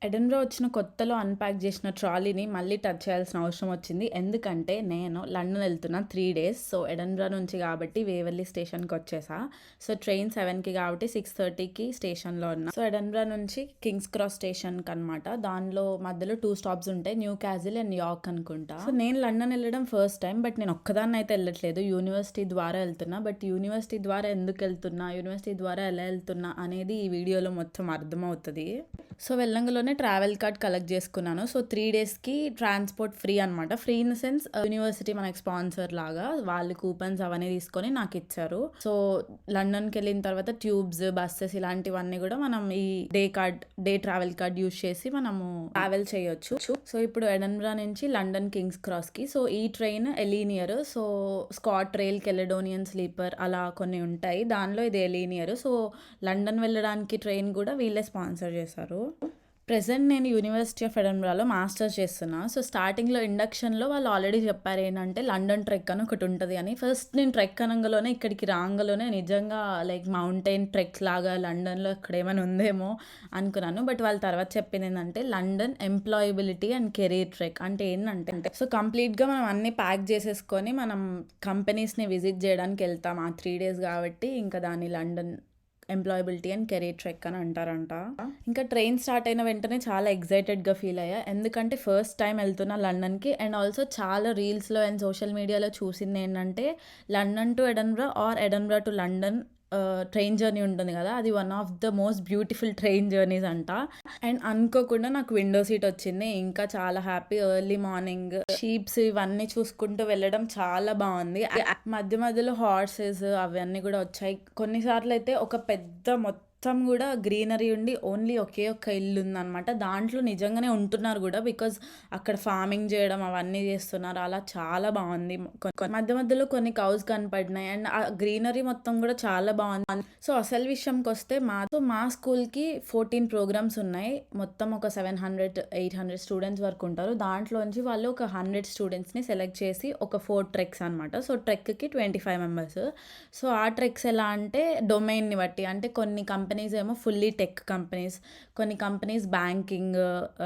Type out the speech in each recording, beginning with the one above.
Edinburgh వచ్చిన కొత్తలో unpack జేసిన ట్రాలీని మళ్ళీ టచ్ చేయాల్సిన అవసరం వచ్చింది. ఎందుకంటే నేను లండన్ ఎళ్తున్నా 3 డేస్. సో, ఎడిన్‌బరో నుంచి గాబట్టి వేవర్లీ స్టేషన్‌కొచ్చేసా. సో, ట్రైన్ 7కి గాబట్టి 6:30కి స్టేషన్‌లో ఉన్నా. సో, ఎడిన్‌బరో నుంచి కింగ్స్ క్రాస్ స్టేషన్‌కనమాట. దానిలో మధ్యలో 2 స్టాప్స్ ఉంటాయి. న్యూ క్యాజిల్ అండ్ యార్క్ అనుకుంటా. సో, నేను లండన్ ఎళ్ళడం ఫస్ట్ టైమ్. బట్ నేను ఒక్కదాన్నయితే ఎళ్ళట్లేదు. యూనివర్సిటీ ద్వారా ఎళ్తున్నా. బట్ యూనివర్సిటీ ద్వారా ఎందుకెళ్తున్నా, యూనివర్సిటీ ద్వారా ఎలా ఎళ్తున్నా అనేది ఈ వీడియోలో మొత్తం అర్థమవుతది. సో, వెళ్ళంగలోనే ట్రావెల్ కార్డ్ కలెక్ట్ చేసుకున్నాను. సో, 3 డేస్‌కి ట్రాన్స్‌పోర్ట్ ఫ్రీ అనమాట. Free in the sense university మనకి స్పాన్సర్ లాగా. వాళ్ళు కూపన్స్ అవన్నీ తీసుకొని నాకిచ్చారు. సో, లండన్‌కెళ్ళిన తర్వాత ట్యూబ్స్, బసెస్ ఇలాంటివన్నీ గూడా మనం ఈ డే ట్రావెల్ కార్డ్ యూజ్ చేసి మనము ట్రావెల్ చేయొచ్చు. సో, ఇప్పుడు ఎడిన్‌బరో నుంచి లండన్ కింగ్స్ క్రాస్‌కి. సో, ఈ train LNER. So, Scot Rail, Caledonian Sleeper అలా కొన్ని ఉంటాయి. దానిలో ఇది ఎలీనియర్. సో, లండన్ వెళ్ళడానికి ట్రైన్ గూడా వీళ్ళే స్పాన్సర్ చేశారు. ప్రెజెంట్ నేను యూనివర్సిటీ ఆఫ్ ఎడిన్‌బరాలో మాస్టర్స్ చేస్తున్నా. సో, స్టార్టింగ్‌లో ఇండక్షన్‌లో వాళ్ళు ఆల్రెడీ చెప్పారు ఏంటంటే లండన్ ట్రెక్ అని ఒకటి ఉంటది అని. ఫస్ట్ నేను ట్రెక్ అనంగలోనే ఇక్కడికి రాంగలోనే నిజంగా లైక్ మౌంటైన్ ట్రెక్ లాగా లండన్‌లో ఇక్కడేమైనా ఉందేమో అనుకున్నాను. బట్ వాళ్ళు తర్వాత చెప్పింది ఏంటంటే London employability and career trek. అంటే ఏంటంటే సో, కంప్లీట్‌గా మనం అన్నీ ప్యాక్ చేసేసుకొని మనం కంపెనీస్‌ని విజిట్ చేయడానికి వెళ్తాం. ఆ 3 డేస్ కాబట్టి ఇంకా దాన్ని London employability and career trek అని అంటారంట. ఇంకా ట్రైన్ స్టార్ట్ అయిన వెంటనే చాలా ఎక్సైటెడ్‌గా ఫీల్ అయ్యా. ఎందుకంటే ఫస్ట్ టైం వెళ్తున్నా లండన్‌కి. అండ్ ఆల్సో చాలా రీల్స్‌లో అండ్ సోషల్ మీడియాలో చూసింది ఏంటంటే London to Edinburgh or Edinburgh to London train journey ఉంటుంది కదా, అది one of the most beautiful train journeys అంట. అండ్ అనుకోకుండా నాకు విండో సీట్ వచ్చింది. ఇంకా చాలా హ్యాపీ. ఎర్లీ మార్నింగ్ షీప్స్ ఇవన్నీ చూసుకుంటూ వెళ్ళడం చాలా బాగుంది. మధ్య మధ్యలో హార్సెస్ అవన్నీ కూడా వచ్చాయి. కొన్నిసార్లు అయితే ఒక పెద్ద మొత్తం కూడా గ్రీనరీ ఉండి ఓన్లీ ఒకే ఒక్క ఇల్లు ఉందన్నమాట. దాంట్లో నిజంగానే ఉంటున్నారు కూడా. బికాజ్ అక్కడ ఫార్మింగ్ చేయడం అవన్నీ చేస్తున్నారు. అలా చాలా బాగుంది. మధ్య మధ్యలో కొన్ని కౌస్ కనపడినాయి. అండ్ ఆ గ్రీనరీ మొత్తం కూడా చాలా బాగుంది. సో, అసలు విషయంకి వస్తే మా స్కూల్కి 14 ప్రోగ్రామ్స్ ఉన్నాయి. మొత్తం ఒక 700-800 స్టూడెంట్స్ వరకు ఉంటారు. దాంట్లోంచి వాళ్ళు ఒక 100 స్టూడెంట్స్ని సెలెక్ట్ చేసి ఒక 4 ట్రెక్స్ అనమాట. సో, ట్రెక్కి 25 మెంబర్స్. సో, ఆ ట్రెక్స్ ఎలా అంటే డొమైన్ని బట్టి, అంటే కొన్ని కంపెనీస్ ఏమో ఫుల్లీ టెక్ కంపెనీస్, కొన్ని companies banking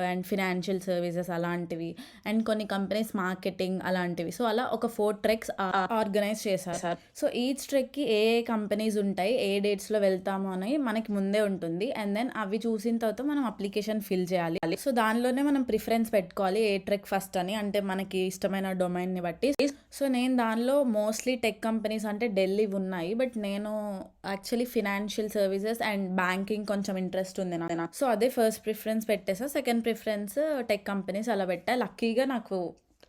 and financial services అలాంటివి, అండ్ కొన్ని కంపెనీస్ మార్కెటింగ్ అలాంటివి. సో, అలా ఒక 4 ట్రెక్స్ ఆర్గనైజ్ చేశారు. సో, ఈచ్ ట్రెక్కి ఏ ఏ కంపెనీస్ ఉంటాయి, ఏ డేట్స్లో వెళ్తాము అని మనకి ముందే ఉంటుంది. అండ్ దెన్ అవి చూసిన తర్వాత మనం అప్లికేషన్ ఫిల్ చేయాలి. సో, దానిలోనే మనం ప్రిఫరెన్స్ పెట్టుకోవాలి ఏ ట్రెక్ ఫస్ట్ అని, అంటే మనకి ఇష్టమైన డొమైన్ని బట్టి. సో, నేను దానిలో మోస్ట్లీ టెక్ కంపెనీస్ అంటే ఢిల్లీ ఉన్నాయి. బట్ నేను actually financial services and banking కొంచెం ఇంట్రెస్ట్ ఉంది నాకు. సో, అదే ఫస్ట్ ప్రిఫరెన్స్ పెట్టేసా. సెకండ్ ప్రిఫరెన్స్ టెక్ కంపెనీస్ అలా పెట్టా. లక్కీగా నాకు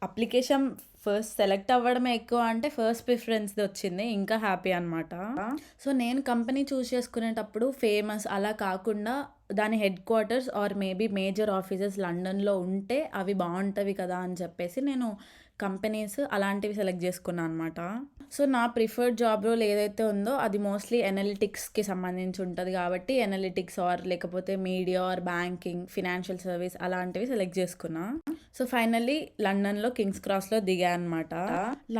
అప్లికేషన్ ఫస్ట్ సెలెక్ట్ అవ్వడమే ఎక్కువ అంటే ఫస్ట్ ప్రిఫరెన్స్ది వచ్చింది. ఇంకా హ్యాపీ అనమాట. సో, నేను కంపెనీ చూస్ చేసుకునేటప్పుడు ఫేమస్ అలా కాకుండా దాని head quarters or maybe major offices లండన్లో ఉంటే అవి బాగుంటవి కదా అని చెప్పేసి నేను కంపెనీస్ అలాంటివి సెలెక్ట్ చేసుకున్నాను అనమాట. సో, నా ప్రిఫర్డ్ జాబ్ రోల్ ఏదైతే ఉందో అది మోస్ట్లీ ఎనలిటిక్స్కి సంబంధించి ఉంటుంది కాబట్టి ఎనలిటిక్స్ ఆర్ లేకపోతే media or banking, financial service అలాంటివి సెలెక్ట్ చేసుకున్నా. సో, ఫైనల్లీ లండన్లో కింగ్స్ క్రాస్లో దిగా అనమాట.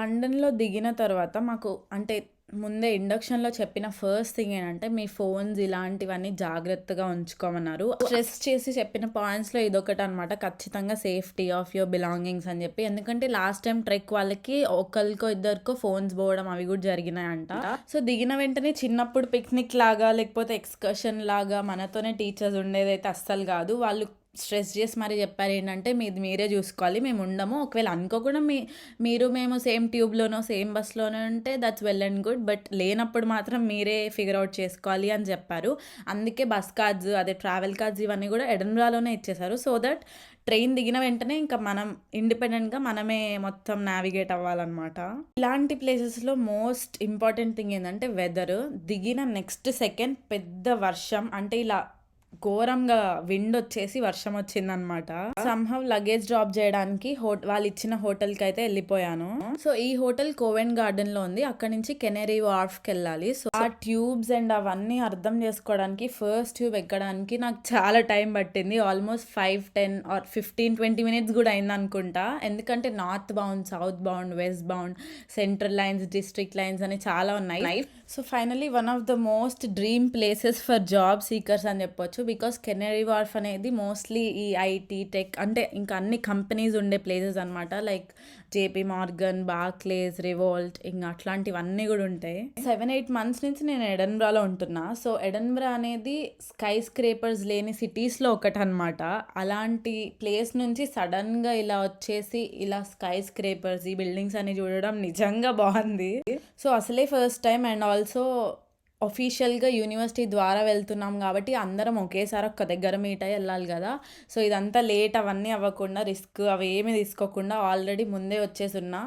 లండన్లో దిగిన తర్వాత మాకు అంటే ముందే ఇండక్షన్లో చెప్పిన ఫస్ట్ థింగ్ ఏంటంటే మీ ఫోన్స్ ఇలాంటివన్నీ జాగ్రత్తగా ఉంచుకోమన్నారు. స్ట్రెస్ చేసి చెప్పిన పాయింట్స్లో ఇదొకటి అనమాట. ఖచ్చితంగా సేఫ్టీ ఆఫ్ యువర్ బిలాంగింగ్స్ అని చెప్పి. ఎందుకంటే లాస్ట్ టైం ట్రెక్ వాళ్ళకి ఒకరికో ఇద్దరికో ఫోన్స్ పోవడం అవి కూడా జరిగినాయంట. సో, దిగిన వెంటనే చిన్నప్పుడు పిక్నిక్ లాగా లేకపోతే ఎక్స్కర్షన్ లాగా మనతోనే టీచర్స్ ఉండేదైతే అస్సలు కాదు. వాళ్ళు స్ట్రెస్ చేసి మరి చెప్పారు ఏంటంటే మీరే చూసుకోవాలి, మేము ఉండము. ఒకవేళ అనుకోకుండా మీరు మేము సేమ్ ట్యూబ్లోనో సేమ్ బస్లోనో ఉంటే that's well and good. But లేనప్పుడు మాత్రం మీరే ఫిగర్ అవుట్ చేసుకోవాలి అని చెప్పారు. అందుకే బస్ కార్డ్స్, అదే ట్రావెల్ కార్డ్స్ ఇవన్నీ కూడా ఎడిన్‌బరాలోనే ఇచ్చేసారు. సో దట్ ట్రైన్ దిగిన వెంటనే ఇంకా మనం ఇండిపెండెంట్గా మనమే మొత్తం నావిగేట్ అవ్వాలన్నమాట. ఇలాంటి ప్లేసెస్లో మోస్ట్ ఇంపార్టెంట్ థింగ్ ఏంటంటే వెదర్. దిగిన నెక్స్ట్ సెకండ్ పెద్ద వర్షం, అంటే ఇలా ఘోరంగా విండ్ వచ్చేసి వర్షం వచ్చిందనమాట. సంహవ్ లగేజ్ డ్రాప్ చేయడానికి వాళ్ళు ఇచ్చిన హోటల్కి అయితే వెళ్ళిపోయాను. సో, ఈ హోటల్ కోవెంట్ గార్డెన్ లో ఉంది. అక్కడ నుంచి కెనరీ వార్ఫ్కి వెళ్ళాలి. సో, ఆ ట్యూబ్స్ అండ్ అవన్నీ అర్థం చేసుకోవడానికి ఫస్ట్ ట్యూబ్ ఎక్కడానికి నాకు చాలా టైం పట్టింది. ఆల్మోస్ట్ 5-10 ఆర్ 15-20 మినిట్స్ కూడా అయింది అనుకుంటా. ఎందుకంటే north bound, south bound, west bound, central lines, district lines అని చాలా ఉన్నాయి. So finally one of the most dream places for job seekers అని చెప్పొచ్చు. బికాస్ కెనరీ వార్ఫ్ అనేది మోస్ట్లీ ఈ ఐటీ, టెక్ అంటే ఇంకా అన్ని కంపెనీస్ ఉండే ప్లేసెస్ అనమాట. Like JP Morgan, Barclays, Revolut ఇంకా అట్లాంటివన్నీ కూడా ఉంటాయి. 7-8 months నుంచి నేను ఎడన్బ్రాలో ఉంటున్నా. సో ఎడన్బ్రా అనేది స్కై స్క్రేపర్స్ లేని సిటీస్లో ఒకటి అనమాట. అలాంటి ప్లేస్ నుంచి సడన్గా ఇలా వచ్చేసి ఇలా స్కై స్క్రేపర్స్, ఈ బిల్డింగ్స్ అని చూడడం నిజంగా బాగుంది. సో అసలే ఫస్ట్ టైం అండ్ ఆల్సో ఒఫీషియల్గా యూనివర్సిటీ ద్వారా వెళ్తున్నాం కాబట్టి అందరం ఒకేసారి ఒక్క దగ్గర మీట్ అయ్యి వెళ్ళాలి కదా. సో ఇదంతా లేట్ అవన్నీ అవ్వకుండా రిస్క్ అవి ఏమి తీసుకోకుండా ఆల్రెడీ ముందే వచ్చేసున్నా.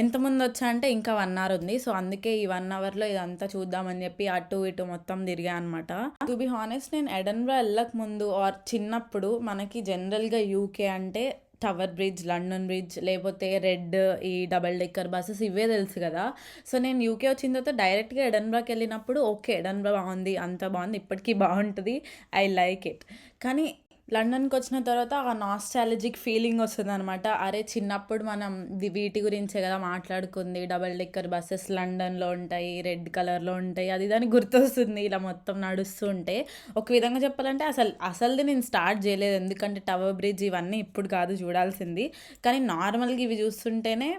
ఎంతమంది వచ్చా అంటే ఇంకా 1 hour ఉంది. సో అందుకే ఈ 1 hourలో ఇదంతా చూద్దామని చెప్పి అటు ఇటు మొత్తం తిరిగా అనమాట. టు బి హానెస్ట్ నేను ఎడన్బ్రా వెళ్ళక ముందు ఆర్ చిన్నప్పుడు మనకి జనరల్గా యూకే అంటే టవర్ బ్రిడ్జ్, లండన్ బ్రిడ్జ్, లేకపోతే రెడ్ ఈ డబల్ డెక్కర్ బస్సెస్ ఇవే తెలుసు కదా. సో నేను యూకే వచ్చిన తర్వాత డైరెక్ట్గా ఎడన్బ్రాకి వెళ్ళినప్పుడు ఓకే ఎడన్బ్రా బాగుంది, అంత బాగుంది, ఇప్పటికీ బాగుంటుంది, ఐ లైక్ ఇట్. కానీ లండన్కి వచ్చిన తర్వాత ఆ నాస్టాలజిక్ ఫీలింగ్ వస్తుంది అనమాట. అరే చిన్నప్పుడు మనం వీటి గురించే కదా మాట్లాడుకుంది, డబల్ డెక్కర్ బస్సెస్ లండన్లో ఉంటాయి, రెడ్ కలర్లో ఉంటాయి, అది దానికి గుర్తొస్తుంది ఇలా మొత్తం నడుస్తూ ఉంటే. ఒక విధంగా చెప్పాలంటే అసలుది నేను స్టార్ట్ చేయలేదు, ఎందుకంటే టవర్ బ్రిడ్జ్ ఇవన్నీ ఇప్పుడు కాదు చూడాల్సింది. కానీ నార్మల్గా ఇవి చూస్తుంటేనే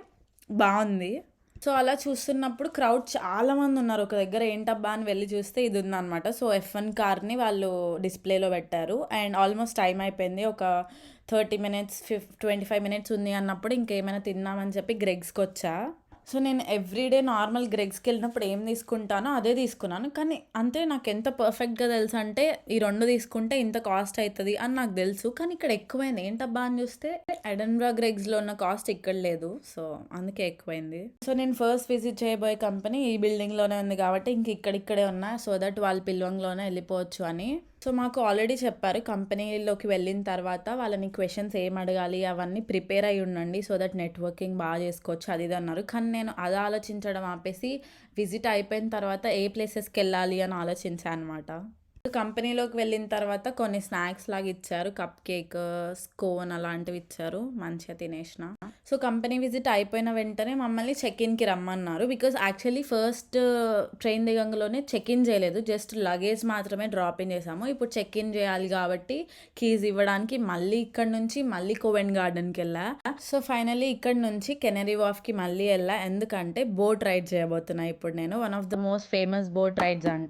బాగుంది. సో అలా చూస్తున్నప్పుడు క్రౌడ్ చాలామంది ఉన్నారు ఒక దగ్గర. ఏంటబ్బా అని వెళ్ళి చూస్తే ఇది ఉందన్నమాట. సో F1 కార్ని వాళ్ళు డిస్ప్లేలో పెట్టారు అండ్ ఆల్మోస్ట్ టైం అయిపోయింది. ఒక 30 minutes 25 minutes ఉంది అన్నప్పుడు ఇంకేమైనా తిందామని చెప్పి గ్రెగ్స్కి వచ్చా. సో నేను ఎవ్రీడే నార్మల్ గ్రెగ్స్కి వెళ్ళినప్పుడు ఏం తీసుకుంటానో అదే తీసుకున్నాను. కానీ అంతే నాకు ఎంత పర్ఫెక్ట్గా తెలుసు అంటే ఈ 2 తీసుకుంటే ఇంత కాస్ట్ అవుతుంది అని నాకు తెలుసు. కానీ ఇక్కడ ఎక్కువైంది. ఏంటబ్బా అని చూస్తే ఎడన్బ్రా గ్రెగ్స్లో ఉన్న కాస్ట్ ఇక్కడ లేదు. సో అందుకే ఎక్కువైంది. సో నేను ఫస్ట్ విజిట్ చేయబోయే కంపెనీ ఈ బిల్డింగ్లోనే ఉంది కాబట్టి ఇంక ఇక్కడిక్కడే ఉన్నా, సో దట్ వాళ్ళు పిల్వంగ్లోనే వెళ్ళిపోవచ్చు అని. సో మాకు ఆల్రెడీ చెప్పారు కంపెనీలోకి వెళ్ళిన తర్వాత వాళ్ళని క్వశ్చన్స్ ఏం అడగాలి అవన్నీ ప్రిపేర్ అయ్యి ఉండండి, సో దట్ నెట్వర్కింగ్ బాగా చేసుకోవచ్చు అది ఇది అన్నారు. కానీ నేను అది ఆలోచించడం ఆపేసి విజిట్ అయిపోయిన తర్వాత ఏ ప్లేసెస్కి వెళ్ళాలి అని ఆలోచించాను అనమాట. కంపెనీలోకి వెళ్ళిన తర్వాత కొన్ని స్నాక్స్ లాగా ఇచ్చారు, కప్ కేక్, స్కోన్ అలాంటివి ఇచ్చారు, మంచిగా తినేసిన. సో కంపెనీ విజిట్ అయిపోయిన వెంటనే మమ్మల్ని చెక్ఇన్కి రమ్మన్నారు. బికాజ్ యాక్చువల్లీ ఫస్ట్ ట్రైన్ దిగంలోనే చెక్ఇన్ చేయలేదు, జస్ట్ లగేజ్ మాత్రమే డ్రాప్ ఇన్ చేసాము. ఇప్పుడు చెక్ఇన్ చేయాలి కాబట్టి కీస్ ఇవ్వడానికి మళ్ళీ ఇక్కడ నుంచి మళ్ళీ కోవెంట్ గార్డెన్కి వెళ్ళా. సో ఫైనల్లీ ఇక్కడ నుంచి కెనరీ వార్ఫ్కి మళ్ళీ వెళ్ళా, ఎందుకంటే బోట్ రైడ్ చేయబోతున్నా ఇప్పుడు నేను. One of the most famous boat rides అంట.